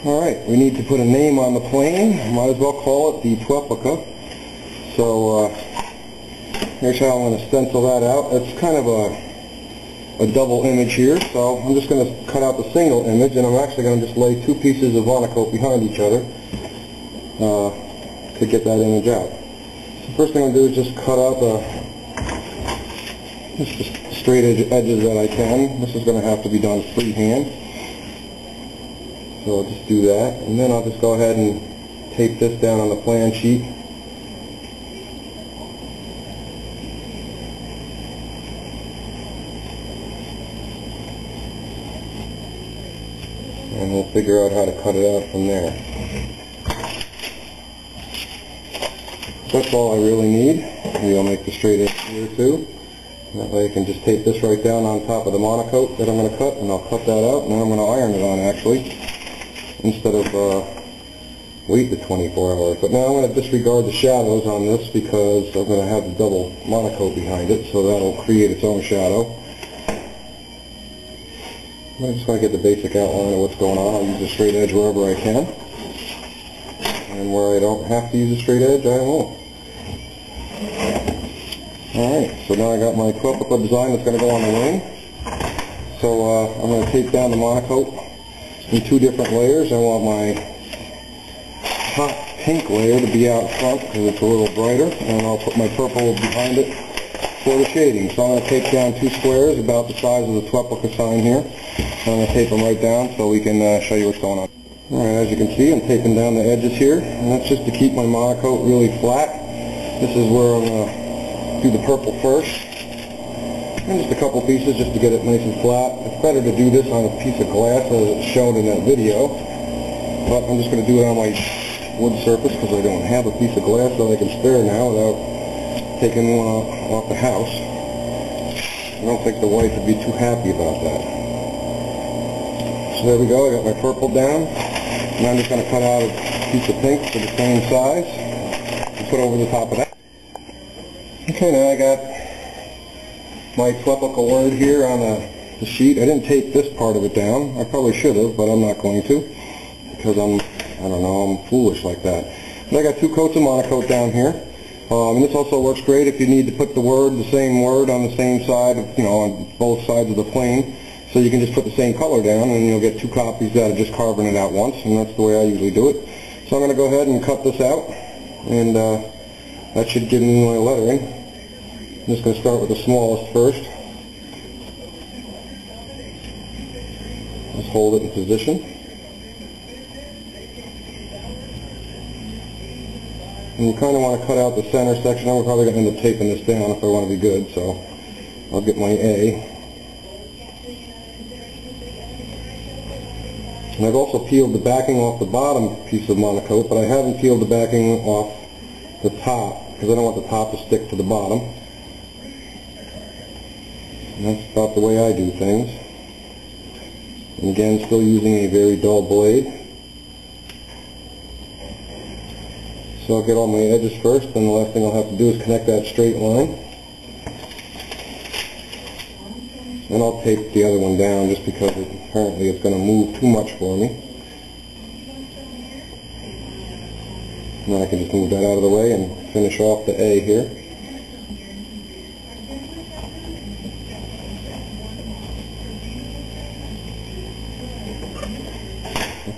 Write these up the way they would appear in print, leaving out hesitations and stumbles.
Alright, we need to put a name on the plane. Might as well call it the Replica. So here's how I'm going to stencil that out. It's kind of a double image here, so I'm just going to cut out the single image, and I'm actually going to just lay two pieces of monokote behind each other to get that image out. So first thing I'm going to do is just cut out just the straight edges that I can. This is going to have to be done freehand. So I'll just do that, and then I'll just go ahead and tape this down on the plan sheet. And we'll figure out how to cut it out from there. That's all I really need. Maybe I'll make the straight edge here too. That way I can just tape this right down on top of the monokote that I'm going to cut, and I'll cut that out, and then I'm going to iron it on actually, instead of wait the 24 hours. But now I'm going to disregard the shadows on this because I'm going to have the double monokote behind it, so that'll create its own shadow. I just want to get the basic outline of what's going on. I'll use a straight edge wherever I can, and where I don't have to use a straight edge, I won't. Alright, so now I got my Replica design that's going to go on the wing. So I'm going to tape down the monokote in two different layers. I want my hot pink layer to be out front because it's a little brighter, and I'll put my purple behind it for the shading. So I'm going to tape down two squares about the size of the Replica sign here. I'm going to tape them right down so we can show you what's going on. Alright, as you can see, I'm taping down the edges here, and that's just to keep my monokote really flat. This is where I'm going to do the purple first, and just a couple pieces just to get it nice and flat. It's better to do this on a piece of glass as it's shown in that video, but I'm just going to do it on my wood surface because I don't have a piece of glass that I can spare now without taking one off the house. I don't think the wife would be too happy about that. So there we go, I got my purple down, and I'm just going to cut out a piece of pink for the same size and put over the top of that. Okay, now I got my Replica word here on the sheet. I didn't tape this part of it down. I probably should have, but I'm not going to because I don't know, I'm foolish like that. But I got two coats of monokote down here. And this also works great if you need to put the same word on the same side, on both sides of the plane. So you can just put the same color down and you'll get two copies out of just carving it out once, and that's the way I usually do it. So I'm going to go ahead and cut this out, and that should give me my lettering. I'm just going to start with the smallest first. Just hold it in position. And you kind of want to cut out the center section. I'm probably going to end up taping this down if I want to be good, so I'll get my A. And I've also peeled the backing off the bottom piece of monokote, but I haven't peeled the backing off the top because I don't want the top to stick to the bottom. And that's about the way I do things. And again, still using a very dull blade. So I'll get all my edges first, and the last thing I'll have to do is connect that straight line. And I'll tape the other one down just because apparently it's going to move too much for me. And then I can just move that out of the way and finish off the A here.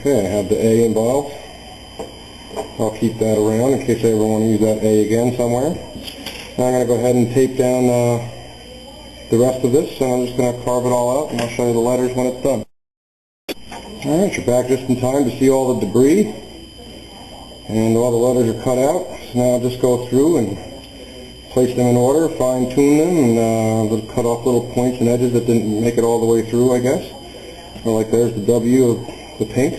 Okay, I have the A involved. I'll keep that around in case I ever want to use that A again somewhere. Now I'm going to go ahead and tape down the rest of this, and I'm just going to carve it all out, and I'll show you the letters when it's done. Alright, you're back just in time to see all the debris, and all the letters are cut out. So now I'll just go through and place them in order, fine-tune them, and cut off little points and edges that didn't make it all the way through, I guess. Or like there's the W of the pink,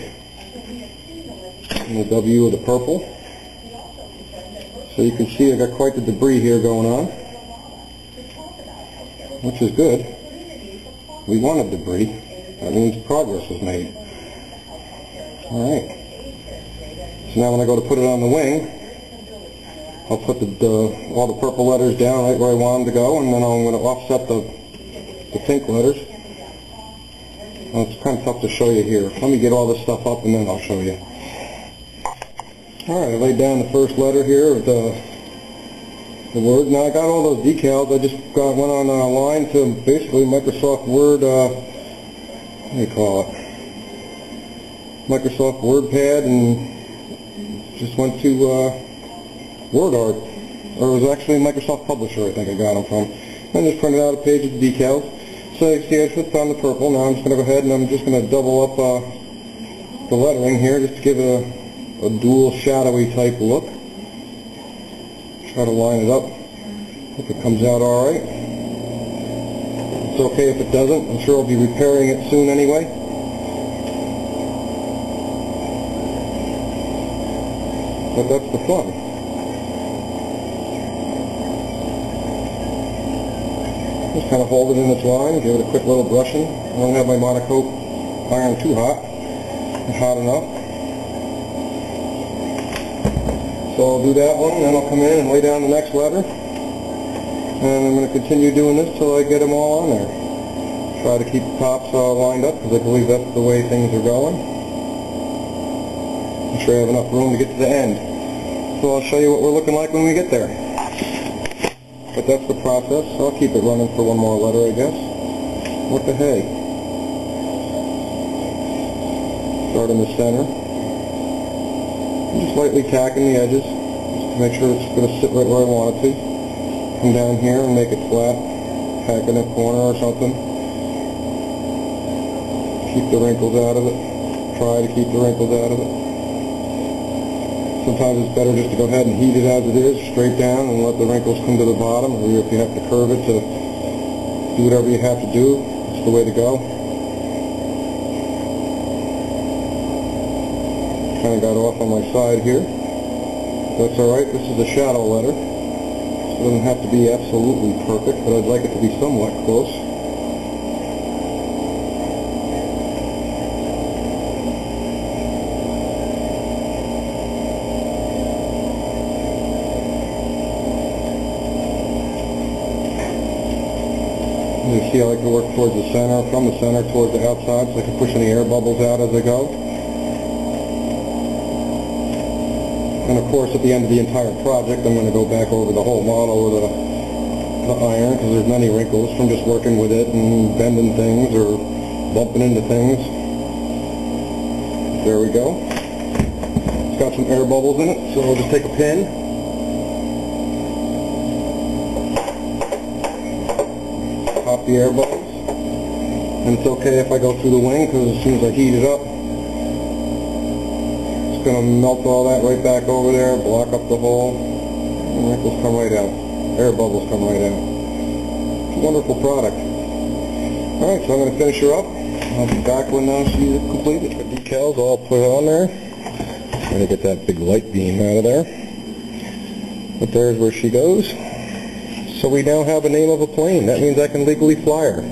and the W of the purple. So you can see I got quite the debris here going on, which is good. We wanted debris. That means progress was made. Alright. So now when I go to put it on the wing, I'll put all the purple letters down right where I want them to go, and then I'm going to offset the pink letters Well, it's kind of tough to show you here. Let me get all this stuff up and then I'll show you. Alright, I laid down the first letter here of the word. Now I got all those decals. I just went on a line to basically Microsoft Word, what do you call it? Microsoft WordPad, and just went to WordArt. Or it was actually Microsoft Publisher, I think I got them from. And just printed out a page of the decals. So you see I just found the purple. Now I'm just going to go ahead and I'm just going to double up the lettering here just to give it a dual shadowy type look. Try to line it up. Hope it comes out alright. It's okay if it doesn't. I'm sure I'll be repairing it soon anyway. But that's the fun. Just kind of hold it in its line, give it a quick little brushing. I don't have my monokote iron too hot. It's hot enough. So I'll do that one, and then I'll come in and lay down the next letter. And I'm going to continue doing this till I get them all on there. Try to keep the tops lined up, because I believe that's the way things are going. I'm sure I have enough room to get to the end. So I'll show you what we're looking like when we get there. But that's the process. So I'll keep it running for one more letter, I guess. What the hey? Start in the center. I'm just lightly tacking the edges, just to make sure it's going to sit right where I want it to. Come down here and make it flat. Tack in a corner or something. Keep the wrinkles out of it. Try to keep the wrinkles out of it. Sometimes it's better just to go ahead and heat it as it is, straight down, and let the wrinkles come to the bottom. Or if you have to curve it to do whatever you have to do, it's the way to go. Kind of got off on my side here. That's alright. This is a shadow letter. So it doesn't have to be absolutely perfect, but I'd like it to be somewhat close. You see I like to work towards the center, from the center towards the outside, so I can push any air bubbles out as I go. And of course at the end of the entire project I'm going to go back over the whole model with the iron, because there's many wrinkles from just working with it and bending things or bumping into things. There we go. It's got some air bubbles in it, so I'll just take a pin. Pop the air bubbles. And it's okay if I go through the wing, because as soon as I heat it up, going to melt all that right back over there, block up the hole, and wrinkles come right out. Air bubbles come right out. It's a wonderful product. Alright, so I'm going to finish her up. I'll be back when she's completed. The decals all put on there. Trying to get that big light beam out of there. But there's where she goes. So we now have a name of a plane. That means I can legally fly her.